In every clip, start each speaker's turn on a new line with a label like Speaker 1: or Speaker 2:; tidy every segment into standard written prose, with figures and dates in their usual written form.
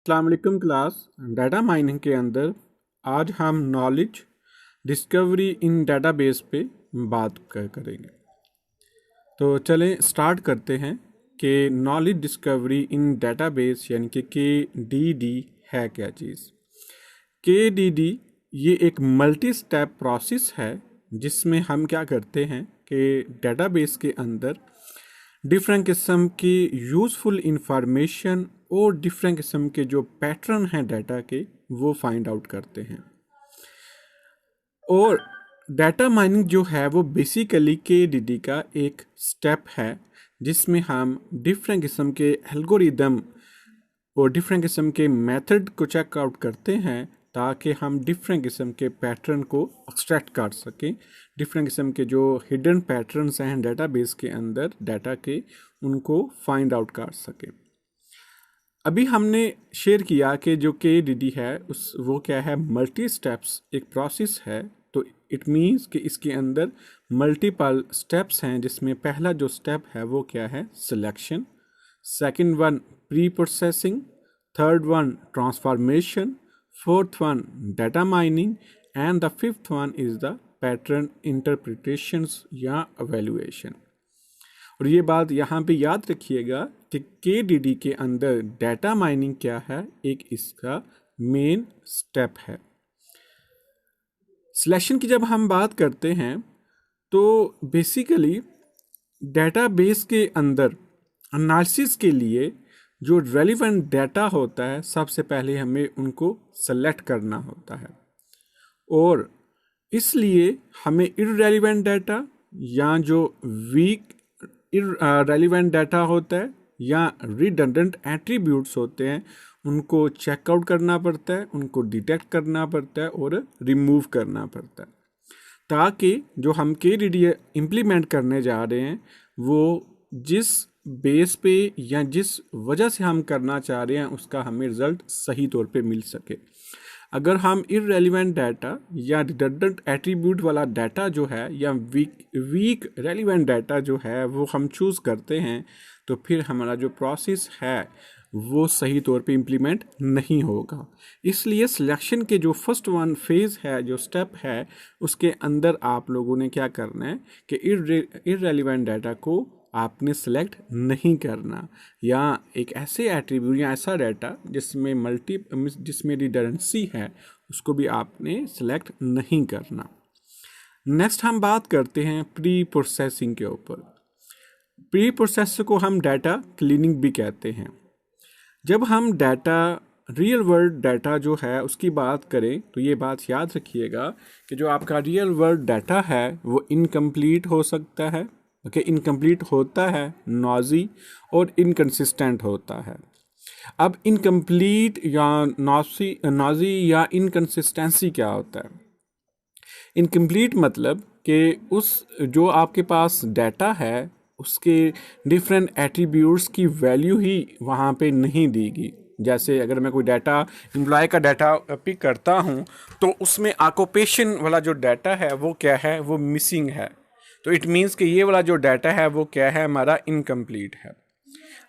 Speaker 1: अस्सलाम वालेकुम class. Data mining के अंदर आज हम नॉलेज डिस्कवरी इन डेटाबेस पे बात करेंगे। तो चलें स्टार्ट करते हैं कि नॉलेज डिस्कवरी इन डेटाबेस यानी कि KDD है क्या चीज़। KDD ये एक मल्टी स्टेप प्रोसेस है जिसमें हम क्या करते हैं कि डेटाबेस के अंदर डिफरेंट किस्म की यूज़फुल इंफॉर्मेशन और डिफरेंट किस्म के जो पैटर्न हैं डाटा के वो फाइंड आउट करते हैं। और डाटा माइनिंग जो है वो बेसिकली KDD का एक स्टेप है जिसमें हम डिफरेंट किस्म के एल्गोरिदम और डिफरेंट किस्म के मेथड को चेक आउट करते हैं ताकि हम डिफरेंट किस्म के पैटर्न को एक्सट्रैक्ट कर सकें। डिफरेंट किस्म के जो हिडन पैटर्न्स हैं डेटाबेस के अंदर डाटा के, उनको फाइंड आउट कर सकें। अभी हमने शेयर किया कि जो KDD है वो क्या है, मल्टी स्टेप्स एक प्रोसेस है। तो इट मीन्स कि इसके अंदर मल्टीपल स्टेप्स हैं जिसमें पहला जो स्टेप है वो क्या है, selection. Second one pre processing, third one transformation, fourth one data mining and the fifth one is the pattern interpretations या एवेल्युएशन। और ये बात यहाँ पे याद रखिएगा कि KDD के अंदर डाटा माइनिंग क्या है, एक इसका मेन स्टेप है। सिलेक्शन की जब हम बात करते हैं तो बेसिकली डेटाबेस के अंदर एनालिसिस के लिए जो रेलिवेंट डाटा होता है सबसे पहले हमें उनको सेलेक्ट करना होता है। और इसलिए हमें इररेलेवेंट डाटा या जो वीक रेलिवेंट डाटा होता है या रिडंडेंट एट्रीब्यूट्स होते हैं उनको चेकआउट करना पड़ता है, उनको डिटेक्ट करना पड़ता है और रिमूव करना पड़ता है ताकि जो हम KDD इम्प्लीमेंट करने जा रहे हैं वो जिस बेस पे या जिस वजह से हम करना चाह रहे हैं उसका हमें रिजल्ट सही तौर पे मिल सके। अगर हम इररेलेवेंट डाटा या रिडंडेंट एट्रीब्यूट वाला डाटा जो है या वीक रेलिवेंट डाटा जो है वो हम चूज़ करते हैं तो फिर हमारा जो प्रोसेस है वो सही तौर पे इम्प्लीमेंट नहीं होगा। इसलिए सिलेक्शन के जो फर्स्ट वन फेज़ है, जो स्टेप है, उसके अंदर आप लोगों ने क्या करना है कि इररेलेवेंट डाटा को आपने सेलेक्ट नहीं करना या एक ऐसे एट्रीब्यूट या ऐसा डाटा जिसमें रिडंडेंसी है उसको भी आपने सेलेक्ट नहीं करना। नेक्स्ट हम बात करते हैं प्री प्रोसेसिंग के ऊपर। प्री प्रोसेस को हम डाटा क्लीनिंग भी कहते हैं। जब हम डाटा रियल वर्ल्ड डाटा जो है उसकी बात करें तो ये बात याद रखिएगा कि जो आपका रियल वर्ल्ड डाटा है वो इनकम्प्लीट हो सकता है, इनकम्प्लीट होता है, नॉइज़ी और इनकंसिस्टेंट होता है। अब इनकम्प्लीट या नॉइज़ी या इनकंसिस्टेंसी क्या होता है? इनकम्प्लीट मतलब कि उस जो आपके पास डाटा है उसके डिफरेंट एट्रीब्यूट्स की वैल्यू ही वहाँ पे नहीं देगी। जैसे अगर मैं कोई डाटा एम्प्लॉय का डाटा पिक करता हूँ तो उसमें ऑक्यूपेशन वाला जो डाटा है वो क्या है, वो मिसिंग है। तो इट मीन्स कि ये वाला जो डाटा है वो क्या है, हमारा इनकम्प्लीट है।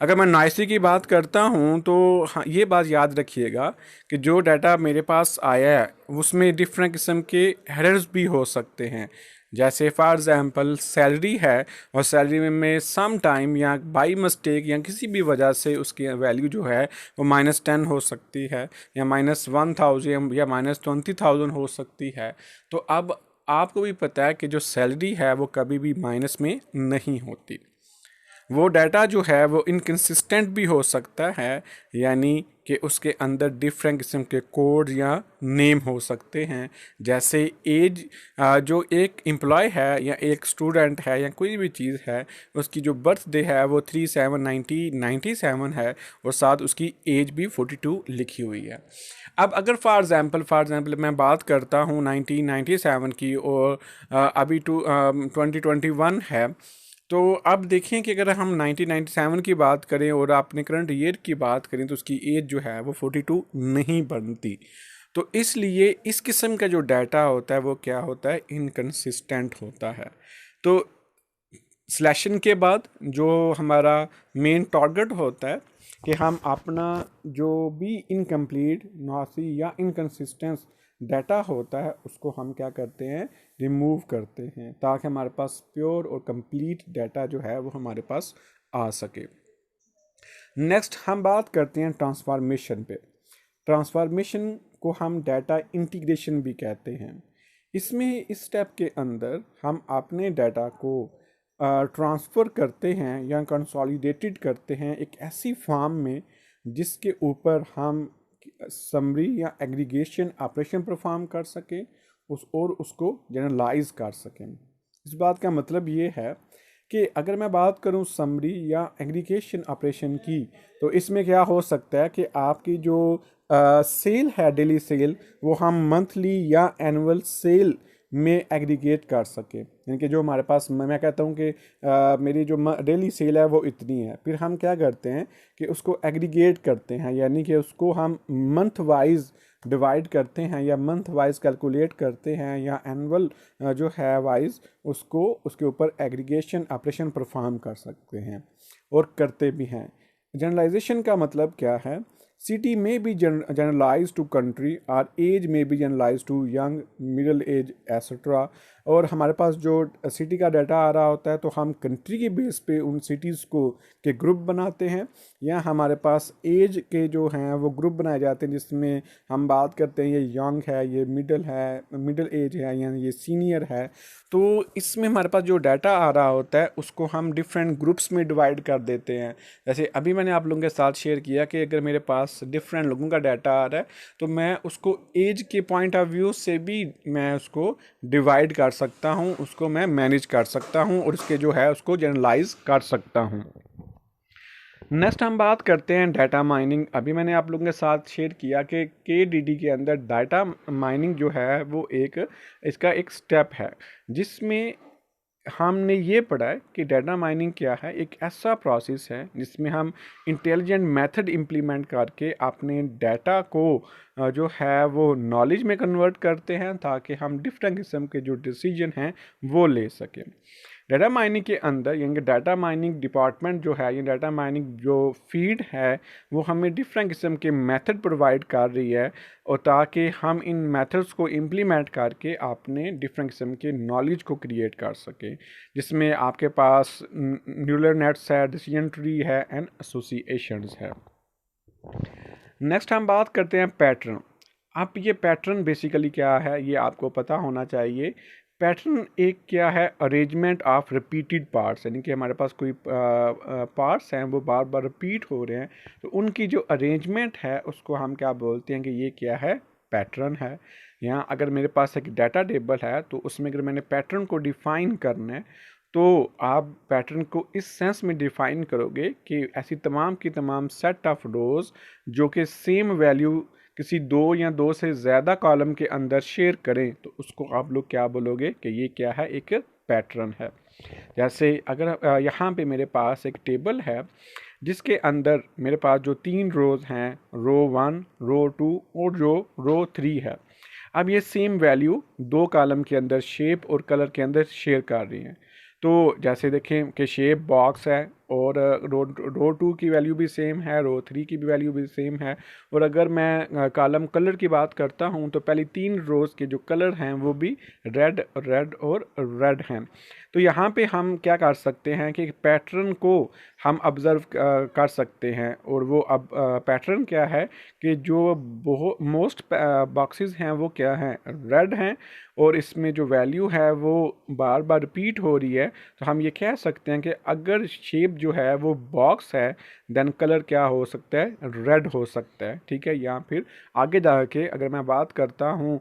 Speaker 1: अगर मैं नॉइसी की बात करता हूँ तो हाँ, ये बात याद रखिएगा कि जो डाटा मेरे पास आया है उसमें डिफरेंट किस्म के एरर्स भी हो सकते हैं। जैसे फॉर एग्जांपल सैलरी है और सैलरी में सम टाइम या बाई मिस्टेक या किसी भी वजह से उसकी वैल्यू जो है वो -10 हो सकती है या -1000 या -20,000 हो सकती है। तो अब आपको भी पता है कि जो सैलरी है वो कभी भी माइनस में नहीं होती। वो डाटा जो है वो इनकंसिस्टेंट भी हो सकता है, यानी कि उसके अंदर डिफरेंट किस्म के कोड या नेम हो सकते हैं। जैसे एज जो एक एम्प्लॉय है या एक स्टूडेंट है या कोई भी चीज़ है, उसकी जो बर्थडे है वो 3/7/1997 है और साथ उसकी एज भी 42 लिखी हुई है। अब अगर फॉर एग्ज़ाम्पल मैं बात करता हूँ 1997 की और अभी 2021 है, तो अब देखें कि अगर हम 1997 की बात करें और अपने करंट ईयर की बात करें तो उसकी एज जो है वो 42 नहीं बनती। तो इसलिए इस किस्म का जो डाटा होता है वो क्या होता है, इनकंसिस्टेंट होता है। तो सिलेक्शन के बाद जो हमारा मेन टारगेट होता है कि हम अपना जो भी इनकम्प्लीट, नासी या इनकन्सिस्टेंस डाटा होता है उसको हम क्या करते हैं, रिमूव करते हैं, ताकि हमारे पास प्योर और कंप्लीट डाटा जो है वो हमारे पास आ सके। नेक्स्ट हम बात करते हैं ट्रांसफॉर्मेशन पे। ट्रांसफॉर्मेशन को हम डाटा इंटीग्रेशन भी कहते हैं। इसमें इस स्टेप के अंदर हम अपने डाटा को ट्रांसफ़र करते हैं या कंसोलिडेटेड करते हैं एक ऐसी फॉर्म में जिसके ऊपर हम समरी या एग्रीगेशन ऑपरेशन परफॉर्म कर सकें और उसको जनरलाइज कर सकें। इस बात का मतलब ये है कि अगर मैं बात करूं समरी या एग्रीगेशन ऑपरेशन की, तो इसमें क्या हो सकता है कि आपकी जो सेल है, डेली सेल, वो हम मंथली या एनुअल सेल में एग्रीगेट कर सके। यानी कि जो हमारे पास, मैं कहता हूँ कि मेरी जो डेली सेल है वो इतनी है, फिर हम क्या करते हैं कि उसको एग्रीगेट करते हैं, यानी कि उसको हम मंथ वाइज डिवाइड करते हैं या मंथ वाइज कैलकुलेट करते हैं या एनुअल जो है वाइज उसको उसके ऊपर एग्रीगेशन ऑपरेशन परफॉर्म कर सकते हैं और करते भी हैं। जनरलाइजेशन का मतलब क्या है? सिटी में बी जनरलाइज टू कंट्री और एज में be generalise to young, middle age etcetera. और हमारे पास जो सिटी का डाटा आ रहा होता है तो हम कंट्री के बेस पे उन सिटीज़ को के ग्रुप बनाते हैं, या हमारे पास एज के जो हैं वो ग्रुप बनाए जाते हैं, जिसमें हम बात करते हैं ये यंग है, ये मिडिल एज है, या ये सीनियर है। तो इसमें हमारे पास जो डाटा आ रहा होता है उसको हम डिफरेंट ग्रुप्स में डिवाइड कर देते हैं। जैसे अभी मैंने आप लोगों के साथ शेयर किया कि अगर मेरे पास डिफरेंट लोगों का डाटा आ रहा है तो मैं उसको एज के पॉइंट ऑफ व्यू से भी मैं उसको डिवाइड कर सकता हूँ, उसको मैं मैनेज कर सकता हूँ और उसके जो है उसको जनरलाइज कर सकता हूँ। नेक्स्ट हम बात करते हैं डाटा माइनिंग। अभी मैंने आप लोगों के साथ शेयर किया कि KDD के अंदर डाटा माइनिंग जो है वो इसका एक स्टेप है, जिसमें हमने ये पढ़ा है कि डाटा माइनिंग क्या है। एक ऐसा प्रोसेस है जिसमें हम इंटेलिजेंट मेथड इम्प्लीमेंट करके अपने डाटा को जो है वो नॉलेज में कन्वर्ट करते हैं, ताकि हम डिफरेंट किस्म के जो डिसीजन हैं वो ले सकें। डाटा माइनिंग के अंदर, यानी डाटा माइनिंग डिपार्टमेंट जो है, ये डाटा माइनिंग जो फील्ड है वो हमें डिफरेंट किस्म के मेथड प्रोवाइड कर रही है, और ताकि हम इन मेथड्स को इम्प्लीमेंट करके अपने डिफरेंट किस्म के नॉलेज को क्रिएट कर सकें, जिसमें आपके पास न्यूरल नेट्स है, डिसीजन ट्री है एंड एसोसिएशंस है। नेक्स्ट हम बात करते हैं पैटर्न। अब ये पैटर्न बेसिकली क्या है ये आपको पता होना चाहिए। पैटर्न एक क्या है, अरेंजमेंट ऑफ रिपीटेड पार्ट्स, यानी कि हमारे पास कोई पार्ट्स हैं वो बार बार रिपीट हो रहे हैं, तो उनकी जो अरेंजमेंट है उसको हम क्या बोलते हैं कि ये क्या है, पैटर्न है। यहाँ अगर मेरे पास एक डाटा टेबल है तो उसमें अगर मैंने पैटर्न को डिफ़ाइन करना है तो आप पैटर्न को इस सेंस में डिफ़ाइन करोगे कि ऐसी तमाम की तमाम सेट ऑफ रोज़ जो कि सेम वैल्यू किसी दो या दो से ज़्यादा कॉलम के अंदर शेयर करें, तो उसको आप लोग क्या बोलोगे कि ये क्या है, एक पैटर्न है। जैसे अगर यहाँ पे मेरे पास एक टेबल है जिसके अंदर मेरे पास जो 3 रोज़ हैं, रो 1, रो 2 और जो रो 3 है, अब ये सेम वैल्यू 2 कॉलम के अंदर शेप और कलर के अंदर शेयर कर रही हैं। तो जैसे देखें कि शेप बॉक्स है और रो 2 की वैल्यू भी सेम है, रो 3 की भी वैल्यू भी सेम है। और अगर मैं कॉलम कलर की बात करता हूं तो पहली 3 रोज़ के जो कलर हैं वो भी रेड रेड और रेड हैं। तो यहाँ पे हम क्या कर सकते हैं कि पैटर्न को हम ऑब्ज़र्व कर सकते हैं, और वो अब पैटर्न क्या है कि जो मोस्ट बॉक्सेस हैं वो क्या हैं, रेड हैं, और इसमें जो वैल्यू है वो बार बार रिपीट हो रही है। तो हम ये कह सकते हैं कि अगर शेप जो है वो बॉक्स है देन कलर क्या हो सकता है, रेड हो सकता है। ठीक है, या फिर आगे जाके अगर मैं बात करता हूँ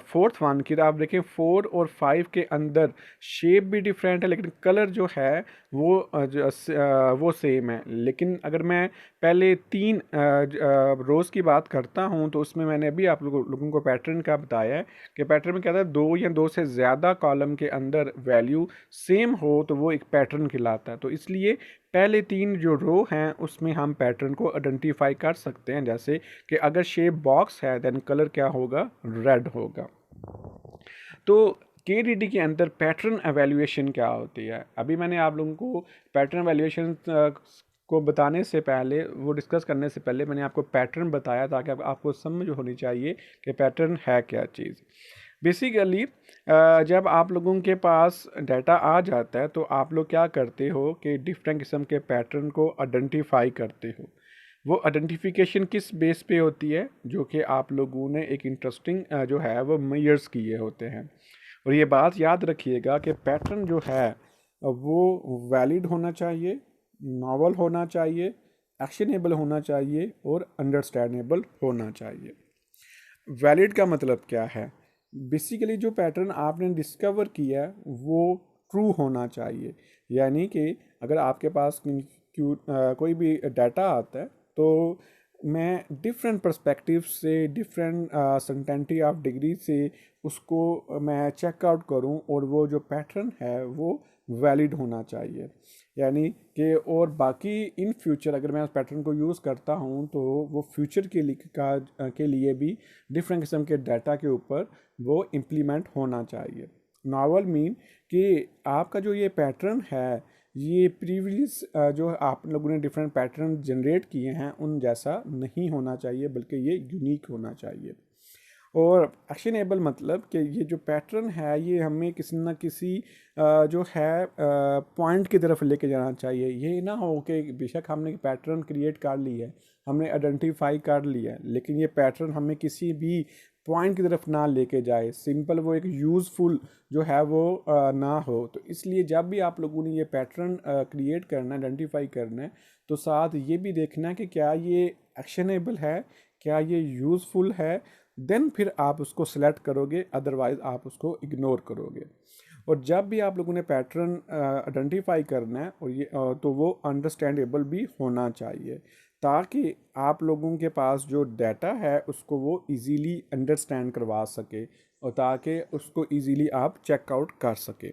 Speaker 1: फोर्थ वन की, तो आप देखें 4 और 5 के अंदर शेप भी डिफरेंट है लेकिन कलर जो है वो सेम है। लेकिन अगर मैं पहले 3 रोज़ की बात करता हूँ तो उसमें मैंने अभी आप लोगों को पैटर्न का बताया है कि पैटर्न में क्या था, 2 या 2 से ज़्यादा कॉलम के अंदर वैल्यू सेम हो तो वो एक पैटर्न कहलाता है। तो इसलिए पहले 3 जो रो हैं उसमें हम पैटर्न को आइडेंटिफाई कर सकते हैं, जैसे कि अगर शेप बॉक्स है देन कलर क्या होगा, रेड होगा। तो KDD के अंदर पैटर्न एवेल्यूएशन क्या होती है, अभी मैंने आप लोगों को पैटर्न एवेल्यूएशन को बताने से पहले, वो डिस्कस करने से पहले मैंने आपको पैटर्न बताया ताकि आपको समझ होनी चाहिए कि पैटर्न है क्या चीज़। बेसिकली जब आप लोगों के पास डाटा आ जाता है तो आप लोग क्या करते हो कि डिफरेंट किस्म के पैटर्न को आइडेंटिफाई करते हो। वो आइडेंटिफिकेशन किस बेस पे होती है, जो कि आप लोगों ने एक इंटरेस्टिंग जो है वो मेजर्स किए होते हैं। और ये बात याद रखिएगा कि पैटर्न जो है वो वैलिड होना चाहिए, नॉवल होना चाहिए, एक्शनेबल होना चाहिए और अंडरस्टैंडेबल होना चाहिए। वैलिड का मतलब क्या है? बेसिकली जो पैटर्न आपने डिस्कवर किया है वो ट्रू होना चाहिए। यानी कि अगर आपके पास कोई भी डाटा आता है तो मैं डिफरेंट पर्सपेक्टिव से, डिफरेंट सर्टेनिटी ऑफ डिग्री से उसको मैं चेकआउट करूं और वो जो पैटर्न है वो वैलिड होना चाहिए। यानी कि और बाकी इन फ्यूचर अगर मैं उस पैटर्न को यूज़ करता हूं तो वो फ्यूचर के लिए भी डिफरेंट किस्म के डाटा के ऊपर वो इम्प्लीमेंट होना चाहिए। नॉवल मीन कि आपका जो ये पैटर्न है ये प्रीवियस जो आप लोगों ने डिफरेंट पैटर्न जनरेट किए हैं उन जैसा नहीं होना चाहिए, बल्कि ये यूनिक होना चाहिए। और एक्शनेबल मतलब कि ये जो पैटर्न है ये हमें किसी न किसी जो है पॉइंट की तरफ लेके जाना चाहिए। ये ना हो कि बेशक हमने पैटर्न क्रिएट कर लिया है, हमने आइडेंटिफाई कर लिया है, लेकिन ये पैटर्न हमें किसी भी पॉइंट की तरफ ना लेके जाए, सिंपल वो एक यूज़फुल जो है वो ना हो। तो इसलिए जब भी आप लोगों ने ये पैटर्न क्रिएट करना है, आइडेंटिफाई करना है, तो साथ ये भी देखना है कि क्या ये एक्शनेबल है, क्या ये यूज़फुल है, देन फिर आप उसको सेलेक्ट करोगे, अदरवाइज आप उसको इग्नोर करोगे। और जब भी आप लोगों ने पैटर्न आइडेंटिफाई करना है और ये तो वो अंडरस्टैंडेबल भी होना चाहिए, ताकि आप लोगों के पास जो डाटा है उसको वो इजीली अंडरस्टैंड करवा सके और ताकि उसको इजीली आप चेकआउट कर सके।